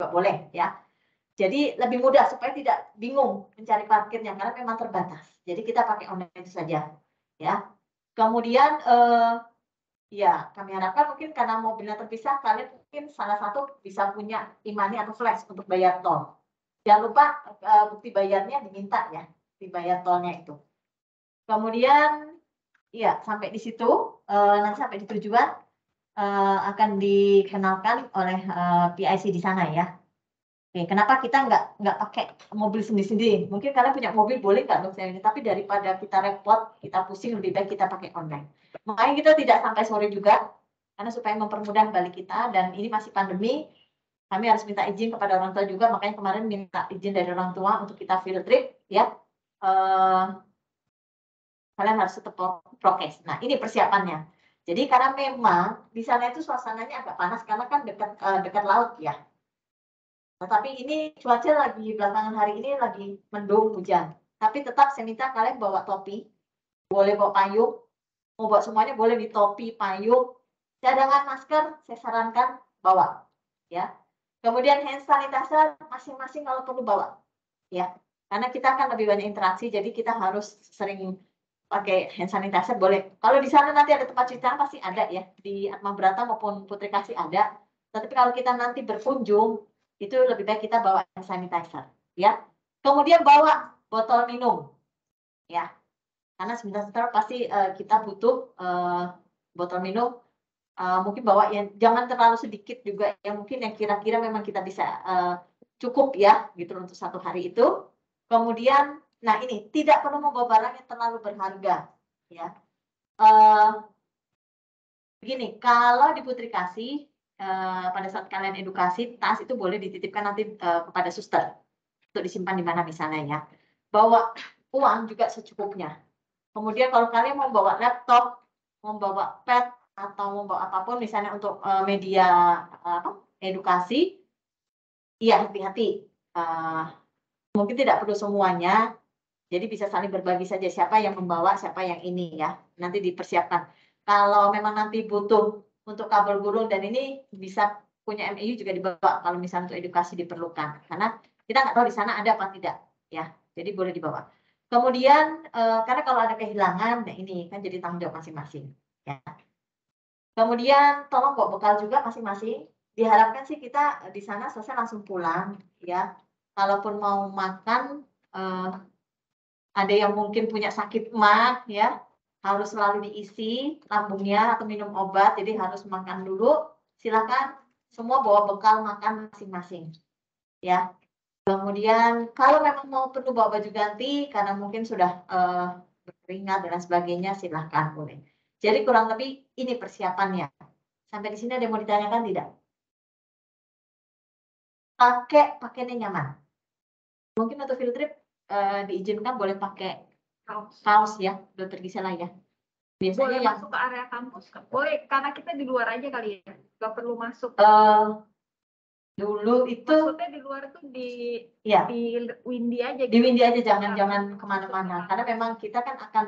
juga boleh ya. Jadi lebih mudah supaya tidak bingung mencari parkirnya karena memang terbatas. Jadi kita pakai online saja ya. Kemudian ya kami harapkan mungkin karena mobilnya terpisah, kalian mungkin salah satu bisa punya e-money atau flash untuk bayar tol. Jangan lupa bukti bayarnya diminta ya, dibayar tolnya itu. Kemudian ya sampai di situ, nanti sampai di tujuan akan dikenalkan oleh PIC di sana ya. Oke, kenapa kita nggak pakai mobil sendiri-sendiri? Mungkin kalian punya mobil boleh nggak dong ini, tapi daripada kita repot, kita pusing, lebih baik kita pakai online. Makanya kita tidak sampai sore juga, karena supaya mempermudah balik kita, dan ini masih pandemi, kami harus minta izin kepada orang tua juga, makanya kemarin minta izin dari orang tua untuk kita field trip, ya. Kalian harus tetap prokes. Nah, ini persiapannya. Jadi karena memang di sana itu suasananya agak panas, karena kan dekat laut ya. Tetapi ini cuaca lagi belakangan hari ini lagi mendung hujan. Tapi tetap saya minta kalian bawa topi, boleh bawa payung, mau bawa semuanya boleh di topi, payung, cadangan masker saya sarankan bawa, ya. Kemudian hand sanitizer masing-masing kalau perlu bawa, ya. Karena kita akan lebih banyak interaksi, jadi kita harus sering pakai hand sanitizer boleh. Kalau di sana nanti ada tempat cuci tangan pasti ada ya, di Atma Brata maupun Putri Kasih ada. Tapi kalau kita nanti berkunjung itu lebih baik kita bawa hand sanitizer ya. Kemudian bawa botol minum ya, karena sebentar pasti kita butuh botol minum, mungkin bawa yang jangan terlalu sedikit juga ya, mungkin yang kira-kira memang kita bisa cukup ya gitu untuk satu hari itu. Kemudian nah ini tidak perlu membawa barang yang terlalu berharga ya. Begini, kalau di Putri Kasih pada saat kalian edukasi, tas itu boleh dititipkan nanti kepada suster untuk disimpan di mana misalnya ya. Bawa uang juga secukupnya. Kemudian kalau kalian mau bawa laptop, mau bawa pad atau mau bawa apapun misalnya untuk media edukasi, iya hati-hati. Mungkin tidak perlu semuanya. Jadi bisa saling berbagi saja siapa yang membawa, siapa yang ini ya. Nanti dipersiapkan. Kalau memang nanti butuh untuk kabel gulung dan ini bisa punya MIU juga dibawa kalau misalnya untuk edukasi diperlukan. Karena kita nggak tahu di sana ada apa tidak ya. Jadi boleh dibawa. Kemudian karena kalau ada kehilangan, nah ini kan jadi tanggung jawab masing-masing ya. Kemudian tolong bawa bekal juga masing-masing. Diharapkan sih kita di sana selesai langsung pulang ya. Kalaupun mau makan ada yang mungkin punya sakit mah ya, harus selalu diisi lambungnya atau minum obat, jadi harus makan dulu. Silakan semua bawa bekal makan masing-masing ya. Kemudian kalau memang mau perlu bawa baju ganti karena mungkin sudah berkeringat dan sebagainya, silahkan boleh. Jadi kurang lebih ini persiapannya. Sampai di sini ada yang mau ditanyakan tidak? Pakainya nyaman. Mungkin untuk field trip diizinkan boleh pakai kaos ya, Dokter Gisela ya. Biasanya boleh yang masuk ke area kampus, boleh karena kita di luar aja kali ya, nggak perlu masuk. Dulu itu maksudnya di luar tuh di Windy aja. Di Windy aja, jangan kemana-mana. Karena memang kita kan akan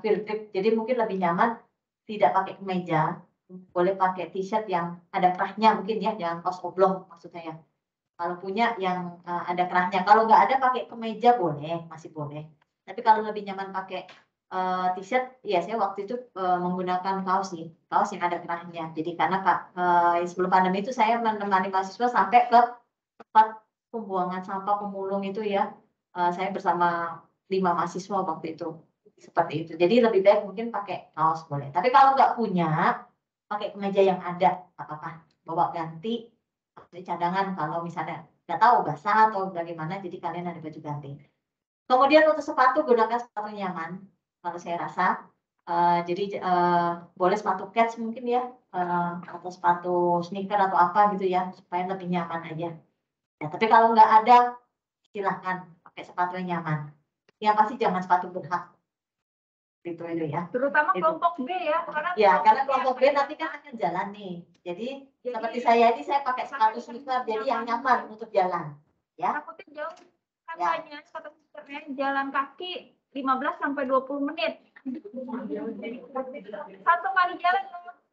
field trip, jadi mungkin lebih nyaman tidak pakai kemeja, boleh pakai t-shirt yang ada kerahnya mungkin ya, jangan kaos oblong maksudnya ya. Kalau punya yang ada kerahnya, kalau nggak ada pakai kemeja boleh, masih boleh. Tapi kalau lebih nyaman pakai t-shirt, ya saya waktu itu menggunakan kaos sih, kaos yang ada kerahnya. Jadi karena sebelum pandemi itu saya menemani mahasiswa sampai ke tempat pembuangan sampah pemulung itu ya, saya bersama 5 mahasiswa waktu itu seperti itu. Jadi lebih baik mungkin pakai kaos boleh. Tapi kalau nggak punya, pakai kemeja yang ada, apa-apa, bawa ganti. Cadangan kalau misalnya nggak tahu basah atau bagaimana, jadi kalian ada baju ganti. Kemudian untuk sepatu gunakan sepatu nyaman kalau saya rasa. Jadi boleh sepatu kets mungkin ya, atau sepatu sneaker atau apa gitu ya, supaya lebih nyaman aja. Ya, tapi kalau nggak ada silahkan pakai sepatu yang nyaman. Yang pasti jangan sepatu berhak. Itu ya. Terutama kelompok B ya, karena kelompok B nanti kan akan jalan nih. Jadi seperti saya ini saya pakai sepatu sneaker jadi yang nyaman untuk jalan. Ya. Takutnya jauh katanya kata susternya jalan kaki 15 sampai 20 menit. Satu kali jalan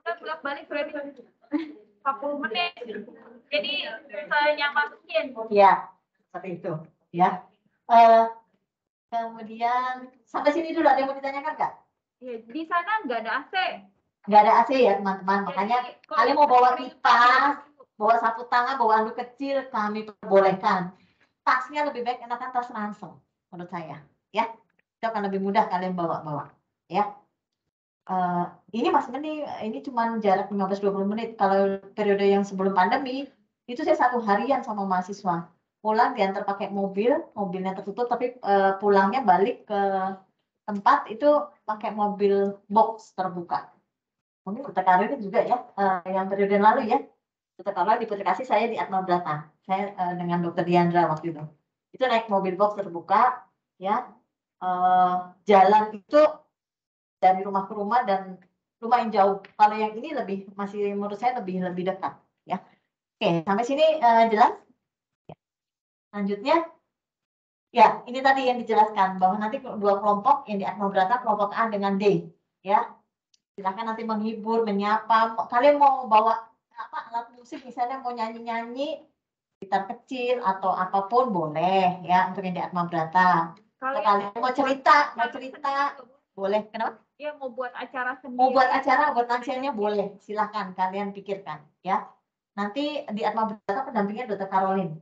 bolak balik berarti 40 menit. Jadi senyaman mungkin. Ya, seperti itu. Ya. Eh, kemudian sampai sini dulu ada yang mau ditanyakan nggak? Ya, di sana nggak ada AC. Nggak ada AC ya teman-teman. Makanya Jadi, kalau kalian mau bawa yang kipas, bawa sapu tangan, bawa anduk kecil, kami perbolehkan. Tasnya lebih baik enakan tas ransel menurut saya. Ya, itu akan lebih mudah kalian bawa-bawa. Ya. Ini Mas Meni, ini cuma jarak 15-20 menit. Kalau periode yang sebelum pandemi, itu saya 1 harian sama mahasiswa. Pulang diantar pakai mobil, mobilnya tertutup, tapi pulangnya balik ke tempat itu pakai mobil box terbuka. Mungkin Dr. Karolin juga ya, yang periode lalu ya. Dr. Karolin di Putrikasi, saya di Atma Brata. Saya dengan Dr. Diandra waktu itu. Itu naik mobil box terbuka, ya. Jalan itu dari rumah ke rumah dan lumayan jauh. Kalau yang ini lebih masih menurut saya lebih dekat ya. Oke, sampai sini jelas? Lanjutnya ya, ini tadi yang dijelaskan bahwa nanti 2 kelompok yang di Atma Brata, kelompok A dengan D ya. Silakan nanti menghibur, menyapa. Kalian mau bawa apa alat musik misalnya mau nyanyi-nyanyi gitar kecil atau apapun boleh ya untuk yang di Atma Brata. Kalau kalian mau cerita boleh. Kenapa? Ya, mau buat acara sendiri. Mau buat acara, buat lansianya boleh. Silahkan kalian pikirkan ya. Nanti di Atma Brata pendampingnya Dr. Karolin.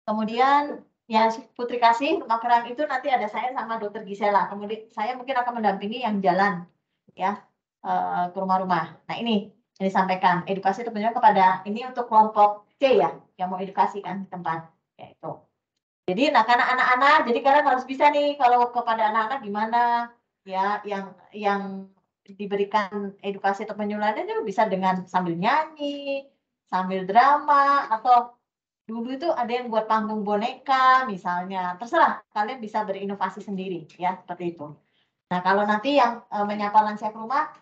Kemudian ya Putri Kasih, Rumah Kerang itu nanti ada saya sama Dr. Gisela. Kemudian saya mungkin akan mendampingi yang jalan ya ke rumah-rumah. Nah ini yang disampaikan edukasi tentunya kepada ini untuk kelompok C ya yang mau edukasi kan di tempat ya itu. Jadi anak-anak, jadi kalian harus bisa nih kalau kepada anak-anak gimana ya yang diberikan edukasi atau penyuluhan itu bisa dengan sambil nyanyi, sambil drama atau dulu itu ada yang buat panggung boneka misalnya. Terserah kalian bisa berinovasi sendiri ya seperti itu. Nah, kalau nanti yang menyapa lansia ke rumah,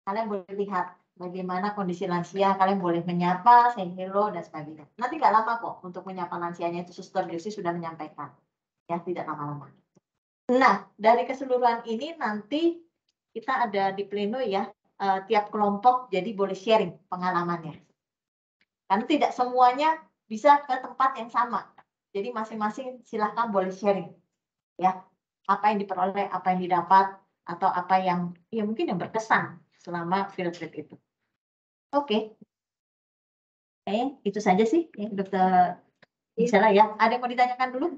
kalian boleh lihat bagaimana kondisi lansia, kalian boleh menyapa, say hello dan sebagainya. Nanti nggak lama kok untuk menyapa lansianya itu Suster Desi sudah menyampaikan. Ya, tidak lama-lama. Nah, dari keseluruhan ini nanti kita ada di pleno ya, tiap kelompok jadi boleh sharing pengalamannya. Karena tidak semuanya bisa ke tempat yang sama. Jadi masing-masing silahkan boleh sharing. Ya, apa yang diperoleh, apa yang didapat, atau apa yang ya mungkin yang berkesan selama field trip itu. Oke. Itu saja sih ya, Dokter Gisela ya. Ada yang mau ditanyakan dulu?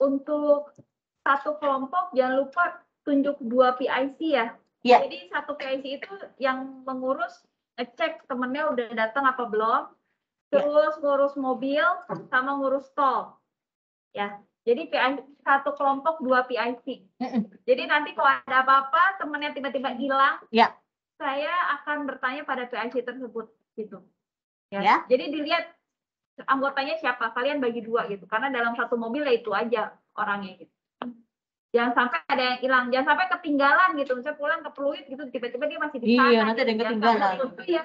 Untuk satu kelompok jangan lupa tunjuk 2 PIC ya. Iya. Jadi satu PIC itu yang mengurus ngecek temennya udah datang apa belum, terus ngurus mobil sama ngurus tol. Ya. Jadi satu kelompok 2 PIC. Jadi nanti kalau ada apa-apa temennya tiba-tiba hilang, ya, saya akan bertanya pada PIC tersebut gitu. Ya. Jadi dilihat anggotanya siapa, kalian bagi 2 gitu. Karena dalam satu mobil ya itu aja orangnya gitu. Jangan sampai ada yang hilang, jangan sampai ketinggalan gitu. Misalnya pulang ke Pluit gitu, tiba-tiba dia masih di sana. Iya, nanti ada yang ketinggalan. Iya.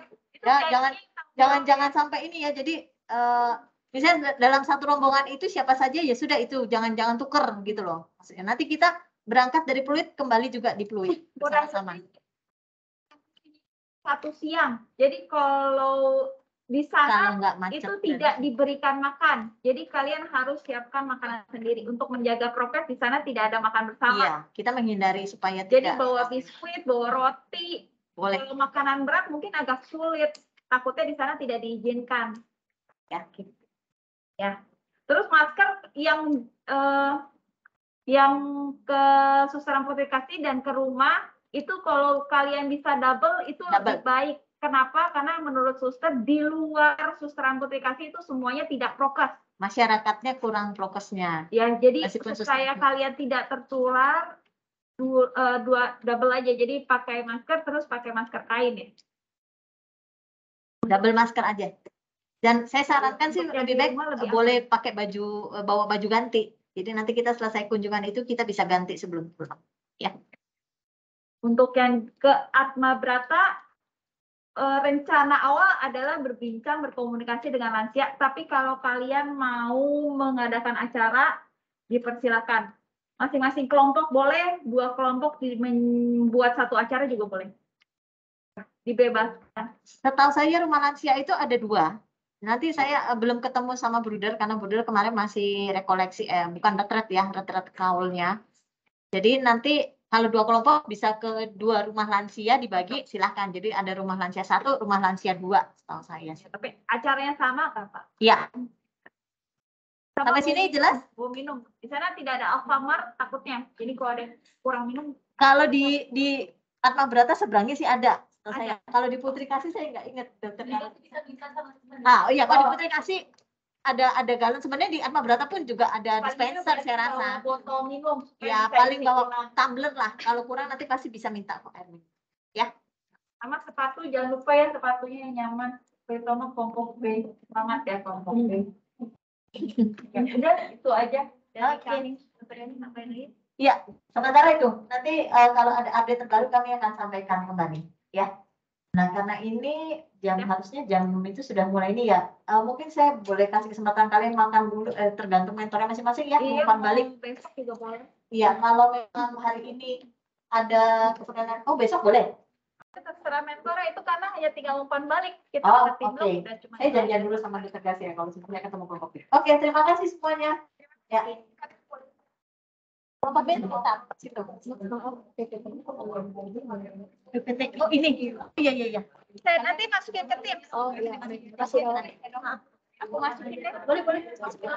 Ya, jangan sampai ini ya. Jadi misalnya dalam satu rombongan itu siapa saja ya sudah itu, jangan tuker gitu loh. Maksudnya nanti kita berangkat dari Pluit kembali juga di Pluit bersama-sama. 1 siang. Jadi kalau di sana itu tidak diberikan makan. Jadi kalian harus siapkan makanan sendiri. Untuk menjaga prokes di sana tidak ada makan bersama. Iya, kita menghindari supaya jadi bawa biskuit, bawa roti. Boleh. Kalau makanan berat mungkin agak sulit. Takutnya di sana tidak diizinkan. Ya, gitu. Ya. Terus masker yang ke Suster Putri Kasih dan ke rumah itu kalau kalian bisa double itu lebih baik. Kenapa? Karena menurut suster di luar Suster Putri Kasih itu semuanya tidak prokes. Masyarakatnya kurang prokesnya. Ya, jadi supaya kalian tidak tertular double aja. Jadi pakai masker terus pakai masker kain ya. Double masker aja. Dan saya sarankan sih lebih baik boleh pakai bawa baju ganti. Jadi nanti kita selesai kunjungan itu kita bisa ganti sebelum pulang. Ya. Untuk yang ke Atma Brata, rencana awal adalah berkomunikasi dengan lansia. Tapi kalau kalian mau mengadakan acara, dipersilakan. Masing-masing kelompok boleh, 2 kelompok membuat 1 acara juga boleh. dibebaskan. Setahu saya rumah lansia itu ada 2. Nanti saya belum ketemu sama Bruder karena Bruder kemarin masih rekoleksi, bukan retret ya, retret kaulnya. Jadi nanti kalau 2 kelompok bisa ke 2 rumah lansia dibagi, silahkan. Jadi ada rumah lansia 1, rumah lansia 2, setahu saya. Tapi acaranya sama kan Pak? Iya. Sama Sampai sini jelas? Bu minum. Di sana tidak ada Alfamart takutnya. Jadi kalau ada yang kurang minum. Kalau di Atma Brata seberangnya sih ada. Saya. Kalau di Putri Kasih saya nggak ingat dokter. Nah, iya kalau di Putri Kasih ada galon. Sebenarnya di Atma Brata pun juga ada dispenser saya rasa. Botol minum. Ya paling bawa tumbler lah. Kalau kurang nanti pasti bisa minta kok air minum. Ya. Sama sepatu jangan lupa ya sepatunya yang nyaman. Pertama kelompok B. Semangat ya kelompok B. Ya udah itu aja dari kami. Iya, sementara itu nanti kalau ada update terbaru kami akan sampaikan kembali ya. Nah karena ini harusnya jam itu sudah mulai ini ya. Mungkin saya boleh kasih kesempatan kalian makan dulu, tergantung mentornya masing-masing ya. Iya, umpan balik. Besok juga boleh. Iya, kalau memang hari ini ada kepentingan, besok boleh. Terserah mentornya itu karena hanya tinggal umpan balik. Kita Oke. Saya janjian dulu sama dokter Gas ya kalau sebenarnya ketemu kelompok B. Oke, terima kasih semuanya. Ya. Kelompok B tetap situ. Oh ini. Iya. Saya nanti masukin ke tim. Oh iya. Aku masukin deh. Boleh. Masukin.